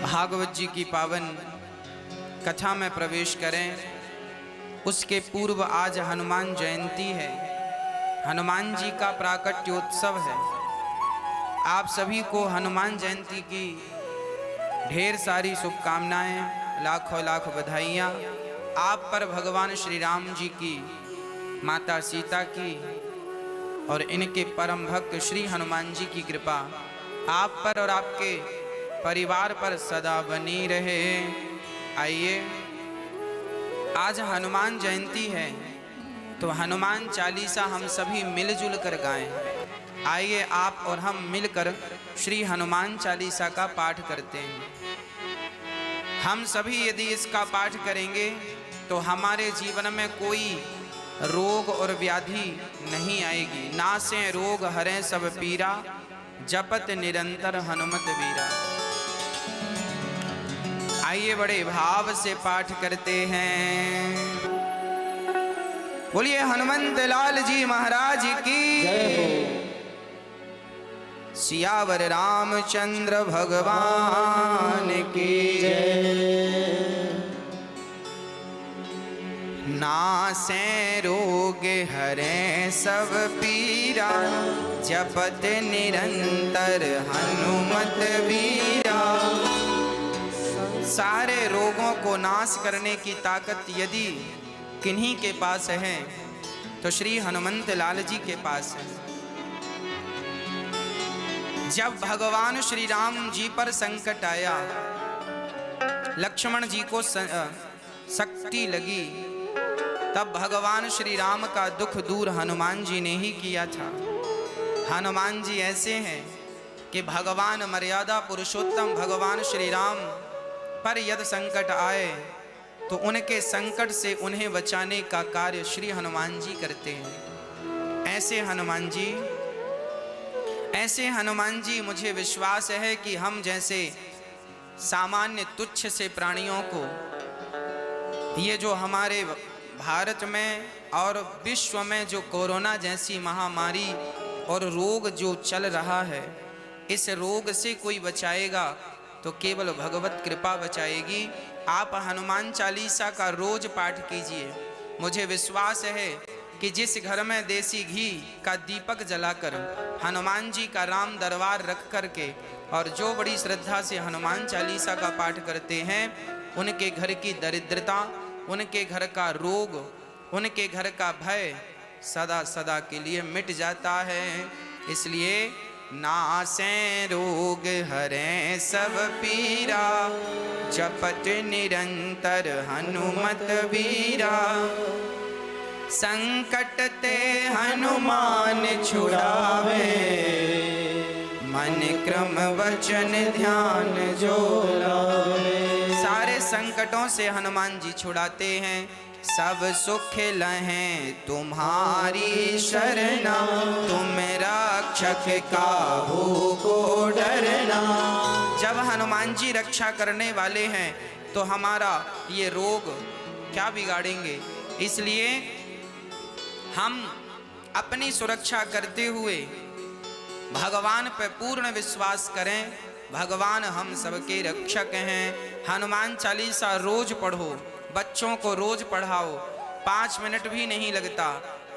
भागवत जी की पावन कथा में प्रवेश करें। उसके पूर्व आज हनुमान जयंती है, हनुमान जी का प्राकट्योत्सव है। आप सभी को हनुमान जयंती की ढेर सारी शुभकामनाएं, लाखों लाख बधाइयाँ। आप पर भगवान श्री राम जी की, माता सीता की और इनके परम भक्त श्री हनुमान जी की कृपा आप पर और आपके परिवार पर सदा बनी रहे। आइए, आज हनुमान जयंती है तो हनुमान चालीसा हम सभी मिलजुल कर गाएं। आइए आप और हम मिलकर श्री हनुमान चालीसा का पाठ करते हैं। हम सभी यदि इसका पाठ करेंगे तो हमारे जीवन में कोई रोग और व्याधि नहीं आएगी। नासे रोग हरें सब पीरा, जपत निरंतर हनुमत वीरा। आइए बड़े भाव से पाठ करते हैं। बोलिए हनुमंत लाल जी महाराज की जय हो। सियावर रामचंद्र भगवान की जय। नासे रोग हरें सब पीरा, जपत निरंतर हनुमत वीरा। सारे रोगों को नाश करने की ताकत यदि किन्हीं के पास है तो श्री हनुमंत लाल जी के पास है। जब भगवान श्री राम जी पर संकट आया, लक्ष्मण जी को शक्ति लगी, तब भगवान श्री राम का दुख दूर हनुमान जी ने ही किया था। हनुमान जी ऐसे हैं कि भगवान मर्यादा पुरुषोत्तम भगवान श्री राम पर यदि संकट आए तो उनके संकट से उन्हें बचाने का कार्य श्री हनुमान जी करते हैं। ऐसे हनुमान जी मुझे विश्वास है कि हम जैसे सामान्य तुच्छ से प्राणियों को ये जो हमारे भारत में और विश्व में जो कोरोना जैसी महामारी और रोग जो चल रहा है, इस रोग से कोई बचाएगा तो केवल भगवत कृपा बचाएगी। आप हनुमान चालीसा का रोज पाठ कीजिए। मुझे विश्वास है कि जिस घर में देसी घी का दीपक जलाकर हनुमान जी का राम दरबार रख करके और जो बड़ी श्रद्धा से हनुमान चालीसा का पाठ करते हैं, उनके घर की दरिद्रता, उनके घर का रोग, उनके घर का भय सदा सदा के लिए मिट जाता है। इसलिए नासे रोग हरें सब पीरा, जपत निरंतर हनुमत वीरा। संकट ते हनुमान छुड़ावे, मन क्रम वचन ध्यान जो लावे। सारे संकटों से हनुमान जी छुड़ाते हैं। सब सुख लहें तुम्हारी शरणा, तुम रक्षक काहू को डरना। जब हनुमान जी रक्षा करने वाले हैं तो हमारा ये रोग क्या बिगाड़ेंगे। इसलिए हम अपनी सुरक्षा करते हुए भगवान पर पूर्ण विश्वास करें। भगवान हम सबके रक्षक हैं। हनुमान चालीसा रोज पढ़ो, बच्चों को रोज पढ़ाओ, 5 मिनट भी नहीं लगता।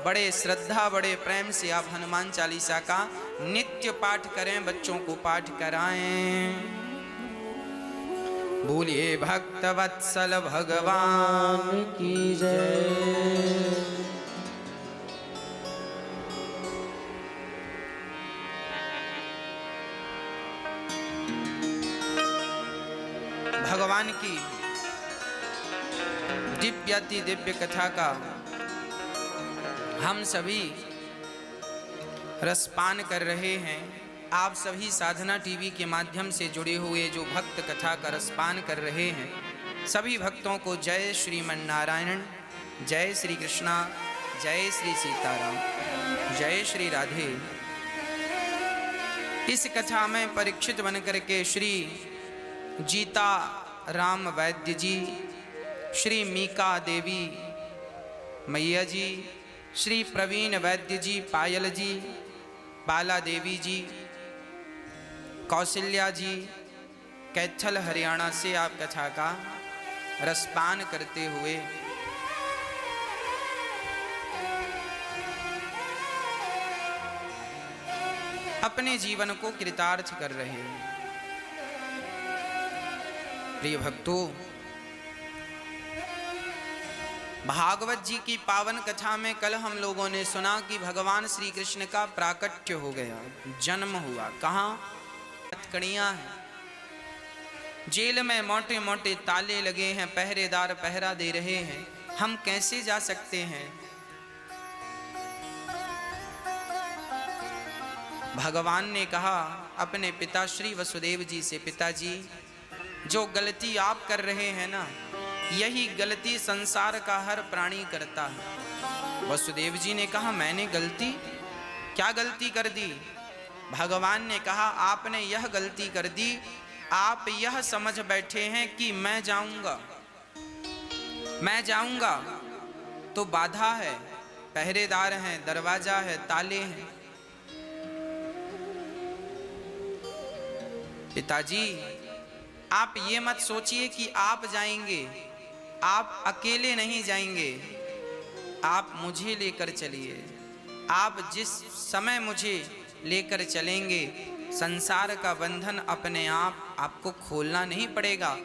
बड़े श्रद्धा बड़े प्रेम से आप हनुमान चालीसा का नित्य पाठ करें, बच्चों को पाठ कराएं। बोलिए भक्त वत्सल भगवान की जय। भगवान की दिव्य अति दिव्य कथा का हम सभी रसपान कर रहे हैं। आप सभी साधना टीवी के माध्यम से जुड़े हुए जो भक्त कथा का रसपान कर रहे हैं, सभी भक्तों को जय श्रीमन नारायण, जय श्री कृष्णा, जय श्री सीताराम, जय श्री राधे। इस कथा में परीक्षित बनकर के श्री जीता राम वैद्य जी, श्री मीका देवी मैया जी, श्री प्रवीण वैद्य जी पायल जी, बाला देवी जी, कौशल्या जी, कैथल हरियाणा से आप कथा का रसपान करते हुए अपने जीवन को कृतार्थ कर रहे हैं। प्रिय भक्तों, भागवत जी की पावन कथा में कल हम लोगों ने सुना कि भगवान श्री कृष्ण का प्राकट्य हो गया, जन्म हुआ। कहाँ? हथकड़ियां हैं, जेल में मोटे मोटे ताले लगे हैं, पहरेदार पहरा दे रहे हैं। हम कैसे जा सकते हैं? भगवान ने कहा अपने पिता श्री वसुदेव जी से, पिताजी जो गलती आप कर रहे हैं ना, यही गलती संसार का हर प्राणी करता है। वसुदेव जी ने कहा मैंने गलती? क्या गलती कर दी? भगवान ने कहा आपने यह गलती कर दी, आप यह समझ बैठे हैं कि मैं जाऊंगा तो बाधा है, पहरेदार हैं, दरवाजा है, ताले हैं। पिताजी आप ये मत सोचिए कि आप जाएंगे, आप अकेले नहीं जाएंगे, आप मुझे लेकर चलिए। आप जिस समय मुझे लेकर चलेंगे, संसार का बंधन अपने आप आपको खोलना नहीं पड़ेगा,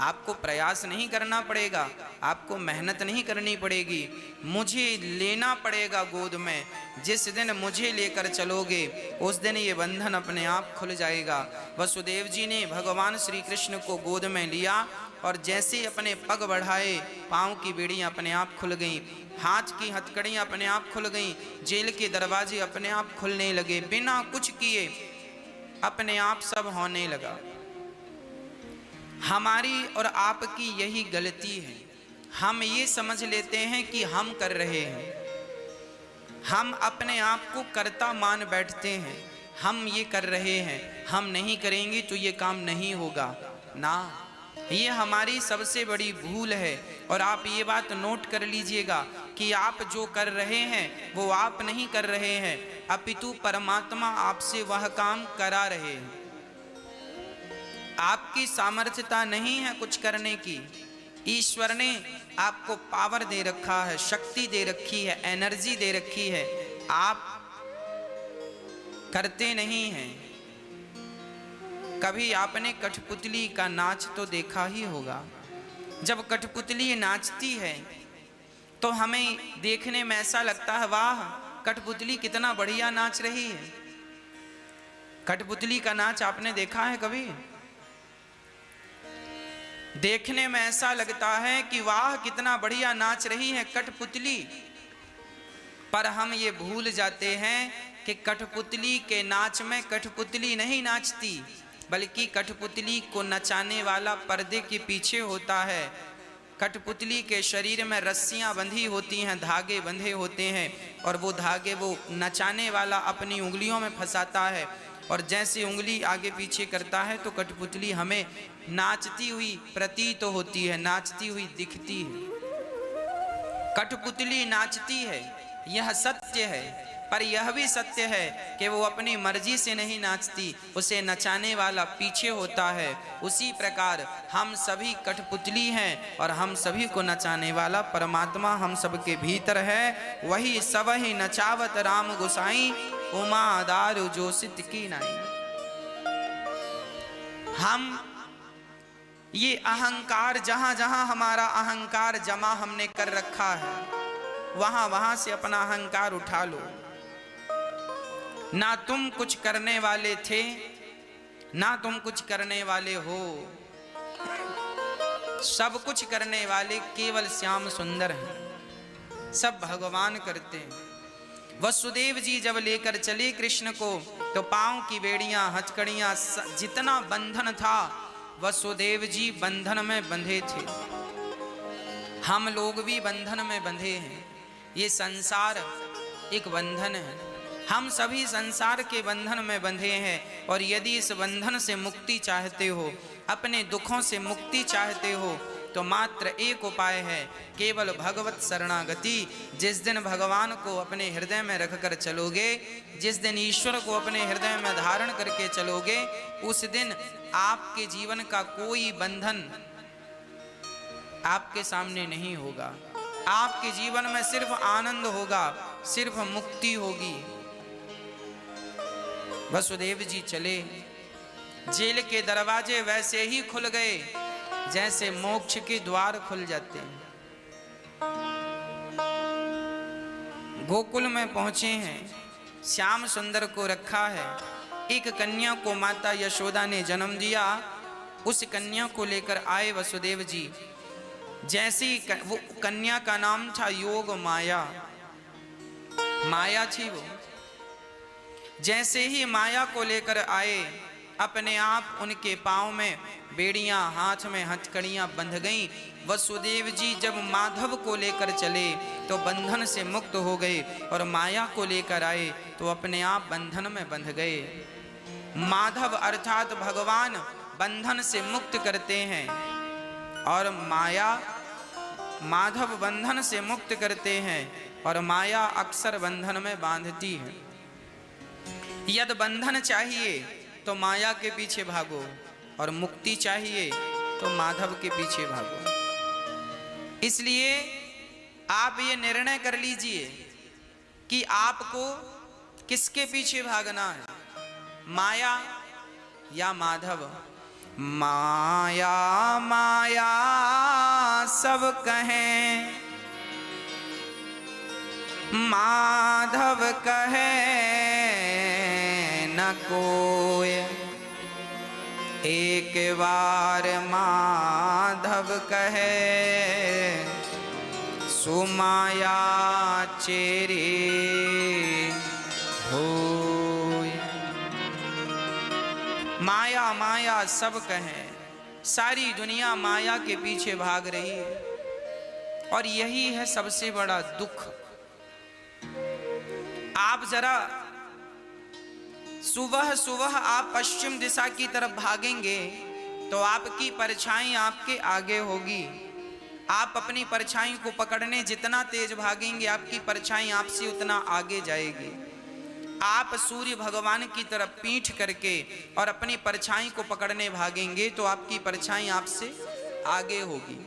आपको प्रयास नहीं करना पड़ेगा, आपको मेहनत नहीं करनी पड़ेगी, मुझे लेना पड़ेगा गोद में। जिस दिन मुझे लेकर चलोगे उस दिन ये बंधन अपने आप खुल जाएगा। वसुदेव जी ने भगवान श्री कृष्ण को गोद में लिया और जैसे अपने पग बढ़ाए, पाँव की बेड़ियाँ अपने आप खुल गईं, हाथ की हथकड़ियाँ अपने आप खुल गईं, जेल के दरवाजे अपने आप खुलने लगे, बिना कुछ किए अपने आप सब होने लगा। हमारी और आपकी यही गलती है, हम ये समझ लेते हैं कि हम कर रहे हैं, हम अपने आप को कर्ता मान बैठते हैं, हम ये कर रहे हैं, हम नहीं करेंगे तो ये काम नहीं होगा ना। ये हमारी सबसे बड़ी भूल है। और आप ये बात नोट कर लीजिएगा कि आप जो कर रहे हैं वो आप नहीं कर रहे हैं, अपितु परमात्मा आपसे वह काम करा रहे हैं। आपकी सामर्थ्यता नहीं है कुछ करने की, ईश्वर ने आपको पावर दे रखा है, शक्ति दे रखी है, एनर्जी दे रखी है, आप करते नहीं हैं। कभी आपने कठपुतली का नाच तो देखा ही होगा। जब कठपुतली नाचती है तो हमें देखने में ऐसा लगता है वाह कठपुतली कितना बढ़िया नाच रही है। कठपुतली का नाच आपने देखा है कभी? देखने में ऐसा लगता है कि वाह कितना बढ़िया नाच रही है कठपुतली, पर हम ये भूल जाते हैं कि कठपुतली के नाच में कठपुतली नहीं नाचती, बल्कि कठपुतली को नचाने वाला पर्दे के पीछे होता है। कठपुतली के शरीर में रस्सियां बंधी होती हैं, धागे बंधे होते हैं, और वो धागे वो नचाने वाला अपनी उंगलियों में फंसाता है, और जैसे उंगली आगे पीछे करता है तो कठपुतली हमें नाचती हुई प्रतीत होती है, नाचती हुई दिखती है। कठपुतली नाचती है, यह सत्य है, पर यह भी सत्य है कि वो अपनी मर्जी से नहीं नाचती, उसे नचाने वाला पीछे होता है। उसी प्रकार हम सभी कठपुतली हैं और हम सभी को नचाने वाला परमात्मा हम सबके भीतर है। वही सब ही नचावत राम गोसाई, उमा दारु जोसित की नाई। हम ये अहंकार, जहां जहां हमारा अहंकार जमा हमने कर रखा है, वहां वहां से अपना अहंकार उठा लो। ना तुम कुछ करने वाले थे, ना तुम कुछ करने वाले हो, सब कुछ करने वाले केवल श्याम सुंदर हैं, सब भगवान करते हैं। वसुदेव जी जब लेकर चले कृष्ण को तो पांव की बेड़ियां, हथकड़ियां, जितना बंधन था वसुदेव जी बंधन में बंधे थे। हम लोग भी बंधन में बंधे हैं। ये संसार एक बंधन है, हम सभी संसार के बंधन में बंधे हैं। और यदि इस बंधन से मुक्ति चाहते हो, अपने दुखों से मुक्ति चाहते हो, तो मात्र एक उपाय है, केवल भगवत शरणागति। जिस दिन भगवान को अपने हृदय में रखकर चलोगे, जिस दिन ईश्वर को अपने हृदय में धारण करके चलोगे, उस दिन आपके जीवन का कोई बंधन आपके सामने नहीं होगा। आपके जीवन में सिर्फ आनंद होगा, सिर्फ मुक्ति होगी। वसुदेव जी चले, जेल के दरवाजे वैसे ही खुल गए जैसे मोक्ष के द्वार खुल जाते हैं। गोकुल में पहुंचे हैं, श्याम सुंदर को रखा है। एक कन्या को माता यशोदा ने जन्म दिया, उस कन्या को लेकर आए वसुदेव जी। जैसी वो कन्या का नाम था योग माया, माया थी वो। जैसे ही माया को लेकर आए, अपने आप उनके पांव में बेड़ियां, हाथ में हथकड़ियां बंध गईं। वसुदेव जी जब माधव को लेकर चले तो बंधन से मुक्त हो गए, और माया को लेकर आए तो अपने आप बंधन में बंध गए। माधव अर्थात भगवान बंधन से मुक्त करते हैं, और माया, माधव बंधन से मुक्त करते हैं और माया अक्सर बंधन में बांधती है। यदि बंधन चाहिए तो माया के पीछे भागो, और मुक्ति चाहिए तो माधव के पीछे भागो। इसलिए आप ये निर्णय कर लीजिए कि आपको किसके पीछे भागना है, माया या माधव। माया माया सब कहें, माधव कहे न कोय। एक बार माधव कहे, सुमाया चेरे होय। माया माया सब कहें, सारी दुनिया माया के पीछे भाग रही है, और यही है सबसे बड़ा दुख। आप जरा सुबह सुबह आप पश्चिम दिशा की तरफ भागेंगे तो आपकी परछाई आपके आगे होगी। आप अपनी परछाई को पकड़ने जितना तेज भागेंगे, आपकी परछाई आपसे उतना आगे जाएगी। आप सूर्य भगवान की तरफ पीठ करके और अपनी परछाई को पकड़ने भागेंगे तो आपकी परछाई आपसे आगे होगी।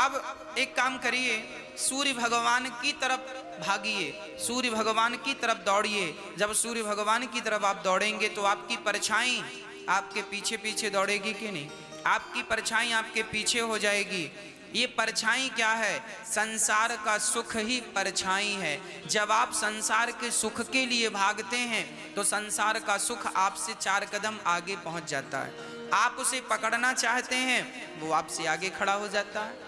अब एक काम करिए, सूर्य भगवान की तरफ भागिए, सूर्य भगवान की तरफ दौड़िए। जब सूर्य भगवान की तरफ आप दौड़ेंगे तो आपकी परछाई आपके पीछे पीछे दौड़ेगी कि नहीं? आपकी परछाई आपके पीछे हो जाएगी। ये परछाई क्या है? संसार का सुख ही परछाई है। जब आप संसार के सुख के लिए भागते हैं तो संसार का सुख आपसे 4 कदम आगे पहुंच जाता है। आप उसे पकड़ना चाहते हैं, वो आपसे आगे खड़ा हो जाता है।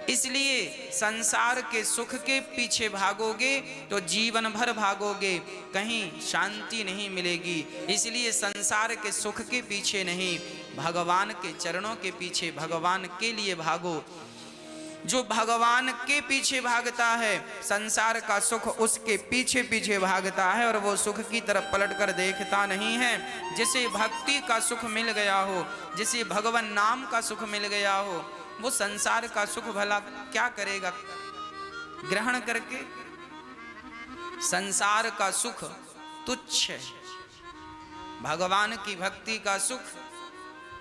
इसलिए संसार के सुख के पीछे भागोगे तो जीवन भर भागोगे, कहीं शांति नहीं मिलेगी। इसलिए संसार के सुख के पीछे नहीं, भगवान के चरणों के पीछे, भगवान के लिए भागो। जो भगवान के पीछे भागता है, संसार का सुख उसके पीछे पीछे भागता है, और वो सुख की तरफ पलटकर देखता नहीं है। जिसे भक्ति का सुख मिल गया हो, जिसे भगवान नाम का सुख मिल गया हो, वो संसार का सुख भला क्या करेगा ग्रहण करके? संसार का सुख तुच्छ है, भगवान की भक्ति का सुख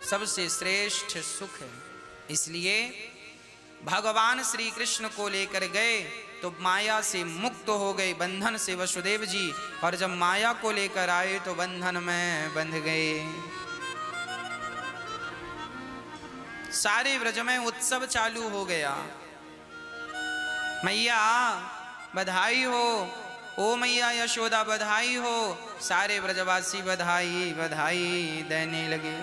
सबसे श्रेष्ठ सुख है। इसलिए भगवान श्री कृष्ण को लेकर गए तो माया से मुक्त हो गए, बंधन से वसुदेव जी, और जब माया को लेकर आए तो बंधन में बंध गए। सारे व्रज में उत्सव चालू हो गया। मैया बधाई हो, ओ मैया यशोदा बधाई हो। सारे व्रजवासी बधाई बधाई देने लगे।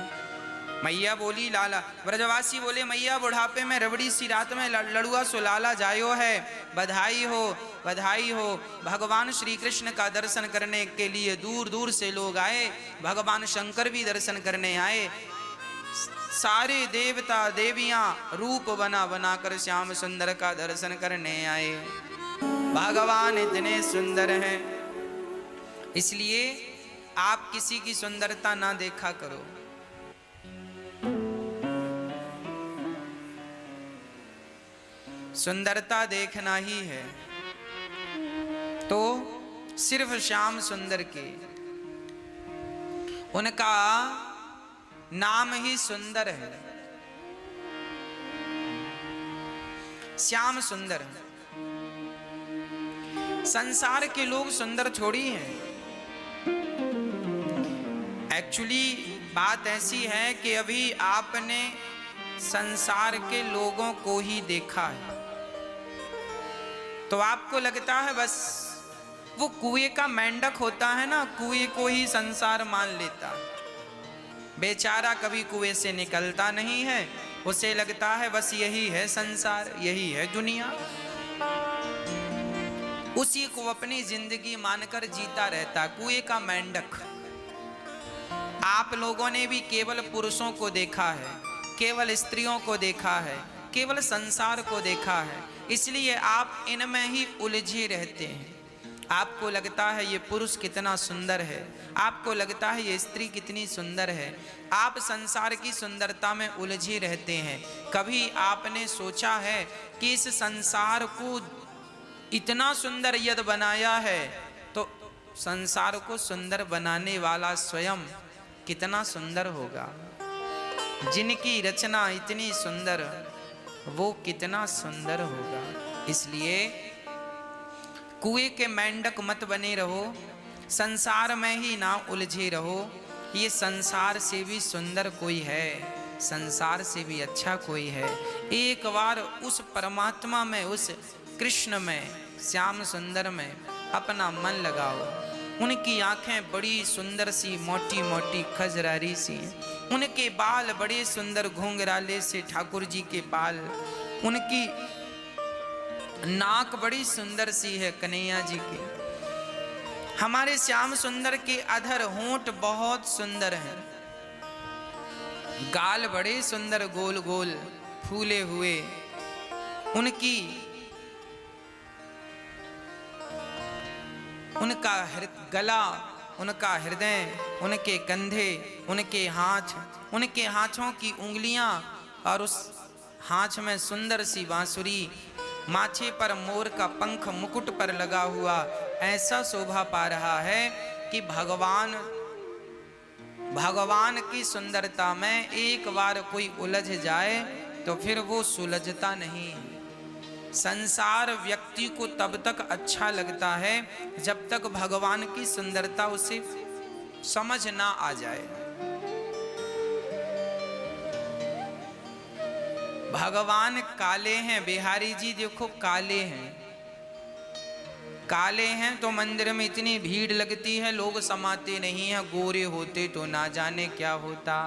मैया बोली लाला, व्रजवासी बोले मैया बुढ़ापे में रबड़ी सी रात में लड़ुआ सो लाला जायो है, बधाई हो बधाई हो। भगवान श्री कृष्ण का दर्शन करने के लिए दूर दूर से लोग आए, भगवान शंकर भी दर्शन करने आए। सारे देवता देवियां रूप बना बना कर श्याम सुंदर का दर्शन करने आए। भगवान इतने सुंदर हैं, इसलिए आप किसी की सुंदरता ना देखा करो। सुंदरता देखना ही है तो सिर्फ श्याम सुंदर के। उनका नाम ही सुंदर है, श्याम सुंदर। संसार के लोग सुंदर छोड़ी हैं। एक्चुअली बात ऐसी है कि अभी आपने संसार के लोगों को ही देखा है, तो आपको लगता है बस वो कुएं का मेंढक होता है ना, कुएं को ही संसार मान लेता है। बेचारा कभी कुएं से निकलता नहीं है, उसे लगता है बस यही है संसार, यही है दुनिया। उसी को अपनी जिंदगी मानकर जीता रहता, कुएं का मेंढक। आप लोगों ने भी केवल पुरुषों को देखा है, केवल स्त्रियों को देखा है, केवल संसार को देखा है, इसलिए आप इनमें ही उलझे रहते हैं। आपको लगता है ये पुरुष कितना सुंदर है, आपको लगता है ये स्त्री कितनी सुंदर है। आप संसार की सुंदरता में उलझे रहते हैं। कभी आपने सोचा है कि इस संसार को इतना सुंदर यदि बनाया है तो संसार को सुंदर बनाने वाला स्वयं कितना सुंदर होगा। जिनकी रचना इतनी सुंदर, वो कितना सुंदर होगा। इसलिए कुएं के मेंढक मत बने रहो, संसार में ही ना उलझे रहो। ये संसार से भी सुंदर कोई है, संसार से भी अच्छा कोई है। एक बार उस परमात्मा में, उस कृष्ण में, श्याम सुंदर में अपना मन लगाओ। उनकी आंखें बड़ी सुंदर सी मोटी मोटी खजरारी सी, उनके बाल बड़े सुंदर घुंघराले से ठाकुर जी के बाल, उनकी नाक बड़ी सुंदर सी है कन्हैया जी की। हमारे श्याम सुंदर के अधर होंठ बहुत सुंदर हैं, गाल बड़े सुंदर गोल गोल फूले हुए, उनका गला, उनका हृदय, उनके कंधे, उनके हाथ, उनके हाथों की उंगलियां और उस हाथ में सुंदर सी बांसुरी, माथे पर मोर का पंख मुकुट पर लगा हुआ, ऐसा शोभा पा रहा है कि भगवान की सुंदरता में एक बार कोई उलझ जाए तो फिर वो सुलझता नहीं है। संसार व्यक्ति को तब तक अच्छा लगता है जब तक भगवान की सुंदरता उसे समझ ना आ जाए। भगवान काले हैं, बिहारी जी देखो काले हैं, काले हैं तो मंदिर में इतनी भीड़ लगती है, लोग समाते नहीं हैं। गोरे होते तो ना जाने क्या होता।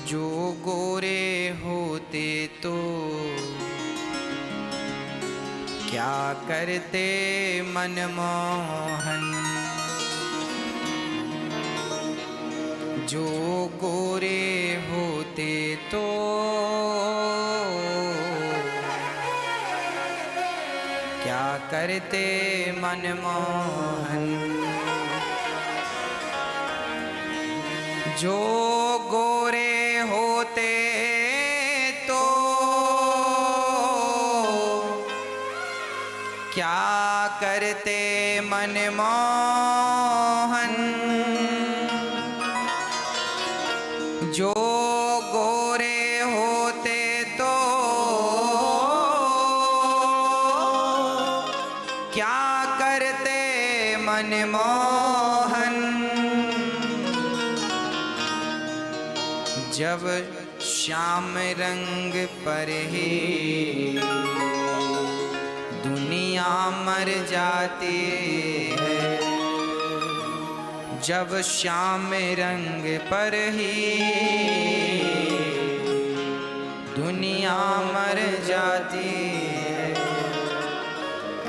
जो गोरे होते तो क्या करते मनमोहन, जो गोरे होते तो क्या करते मनमोहन, जो गोरे होते तो क्या करते मनमोहन, जो गोरे होते तो क्या करते मनमोहन। जब श्याम रंग पर ही दुनिया मर जाती है, जब श्याम रंग पर ही दुनिया मर जाती है,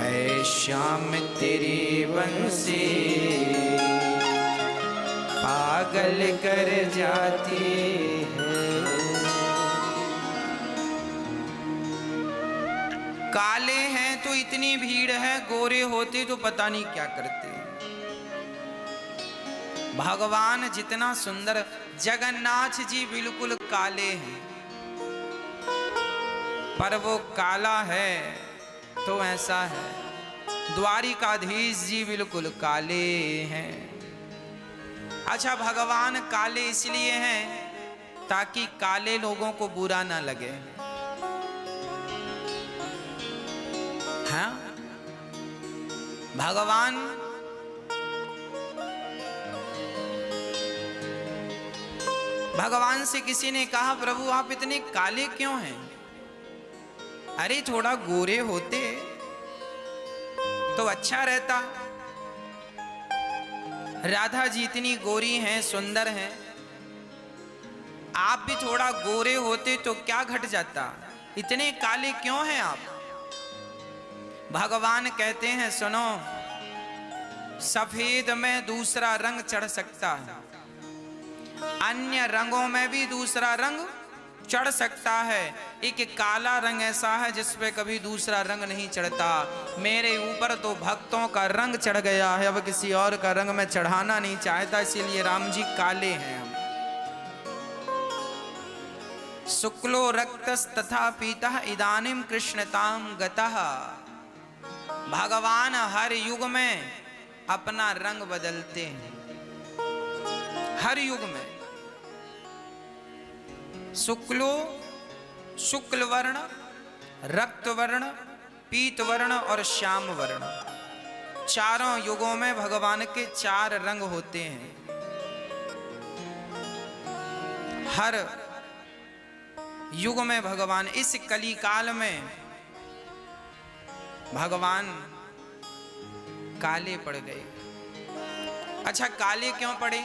ऐ श्याम तेरी बंसी पागल कर जाती है। काले हैं तो इतनी भीड़ है, गोरे होते तो पता नहीं क्या करते। भगवान जितना सुंदर, जगन्नाथ जी बिल्कुल काले हैं, पर वो काला है तो ऐसा है, द्वारिकाधीश जी बिल्कुल काले हैं। अच्छा, भगवान काले इसलिए हैं ताकि काले लोगों को बुरा ना लगे। हाँ, भगवान से किसी ने कहा, प्रभु आप इतने काले क्यों हैं? अरे थोड़ा गोरे होते तो अच्छा रहता। राधा जी इतनी गोरी हैं, सुंदर हैं, आप भी थोड़ा गोरे होते तो क्या घट जाता? इतने काले क्यों हैं आप? भगवान कहते हैं, सुनो, सफेद में दूसरा रंग चढ़ सकता है, अन्य रंगों में भी दूसरा रंग चढ़ सकता है। एक काला रंग ऐसा है जिस पे कभी दूसरा रंग नहीं चढ़ता। मेरे ऊपर तो भक्तों का रंग चढ़ गया है, अब किसी और का रंग मैं चढ़ाना नहीं चाहता, इसीलिए राम जी काले हैं। हम शुक्लो रक्तस्तथा पीतः इदानीं कृष्णतां गतः। भगवान हर युग में अपना रंग बदलते हैं, हर युग में। शुक्लो शुक्ल वर्ण, रक्त वर्ण, पीत वर्ण और श्याम वर्ण, चारों युगों में भगवान के 4 रंग होते हैं। हर युग में भगवान, इस कली काल में भगवान काले पड़ गए। अच्छा, काले क्यों पड़े?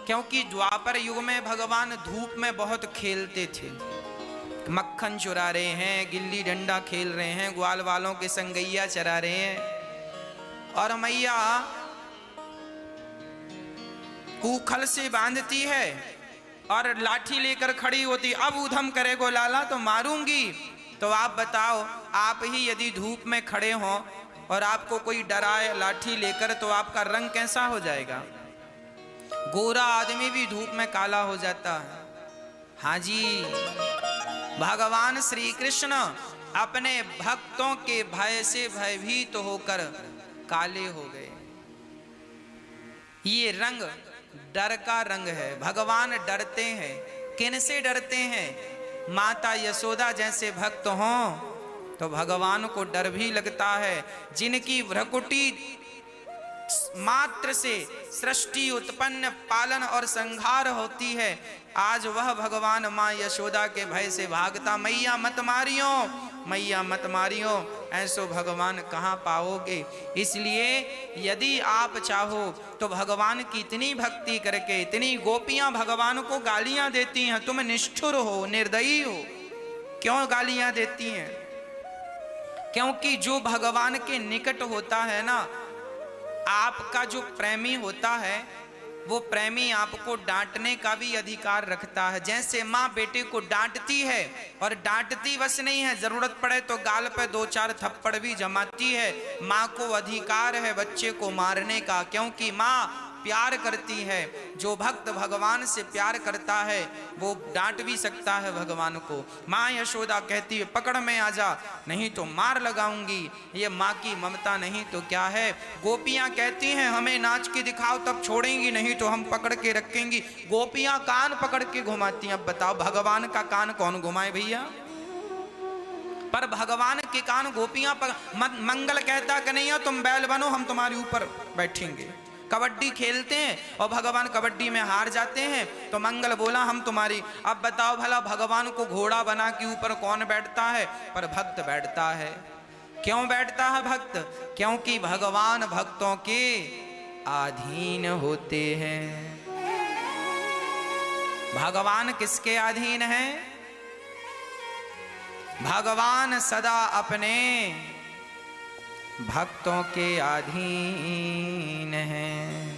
क्योंकि द्वापर युग में भगवान धूप में बहुत खेलते थे, मक्खन चुरा रहे हैं, गिल्ली डंडा खेल रहे हैं, ग्वाल वालों के संग गैया चरा रहे हैं, और मैया ऊखल से बांधती है और लाठी लेकर खड़ी होती, अब उधम करेगो लाला तो मारूंगी। तो आप बताओ, आप ही यदि धूप में खड़े हो और आपको कोई डराए लाठी लेकर, तो आपका रंग कैसा हो जाएगा? गोरा आदमी भी धूप में काला हो जाता है। हाँ जी, भगवान श्री कृष्ण अपने भक्तों के भय से भयभीत तो होकर काले हो गए। ये रंग डर का रंग है। भगवान डरते हैं। किन से डरते हैं? माता यशोदा जैसे भक्त हों तो भगवान को डर भी लगता है। जिनकी भ्रकुटी मात्र से सृष्टि उत्पन्न, पालन और संहार होती है, आज वह भगवान माँ यशोदा के भय से भागता। मैया मत मारियो, मैया मत मारियो, ऐसो भगवान कहाँ पाओगे। इसलिए यदि आप चाहो तो भगवान की इतनी भक्ति करके, इतनी गोपियां भगवान को गालियां देती हैं, तुम निष्ठुर हो, निर्दयी हो। क्यों गालियां देती हैं? क्योंकि जो भगवान के निकट होता है ना, आपका जो प्रेमी होता है, वो प्रेमी आपको डांटने का भी अधिकार रखता है। जैसे माँ बेटे को डांटती है, और डांटती बस नहीं है, जरूरत पड़े तो गाल पे 2-4 थप्पड़ भी जमाती है। माँ को अधिकार है बच्चे को मारने का, क्योंकि माँ प्यार करती है। जो भक्त भगवान से प्यार करता है वो डांट भी सकता है भगवान को। माँ यशोदा कहती है, पकड़ में आ जा, नहीं तो मार लगाऊंगी। ये माँ की ममता नहीं तो क्या है। गोपियां कहती हैं, हमें नाच के दिखाओ तब छोड़ेंगी, नहीं तो हम पकड़ के रखेंगी। गोपियां कान पकड़ के घुमाती हैं। अब बताओ, भगवान का कान कौन घुमाए भैया? पर भगवान के कान गोपियां मंगल कहता कन्हैया तुम बैल बनो, हम तुम्हारे ऊपर बैठेंगे। कबड्डी खेलते हैं और भगवान कबड्डी में हार जाते हैं, तो मंगल बोला हम तुम्हारी। अब बताओ भला, भगवान को घोड़ा बना के ऊपर कौन बैठता है? पर भक्त बैठता है। क्यों बैठता है भक्त? क्योंकि भगवान भक्तों के अधीन होते हैं। भगवान किसके अधीन है? भगवान सदा अपने भक्तों के अधीन हैं।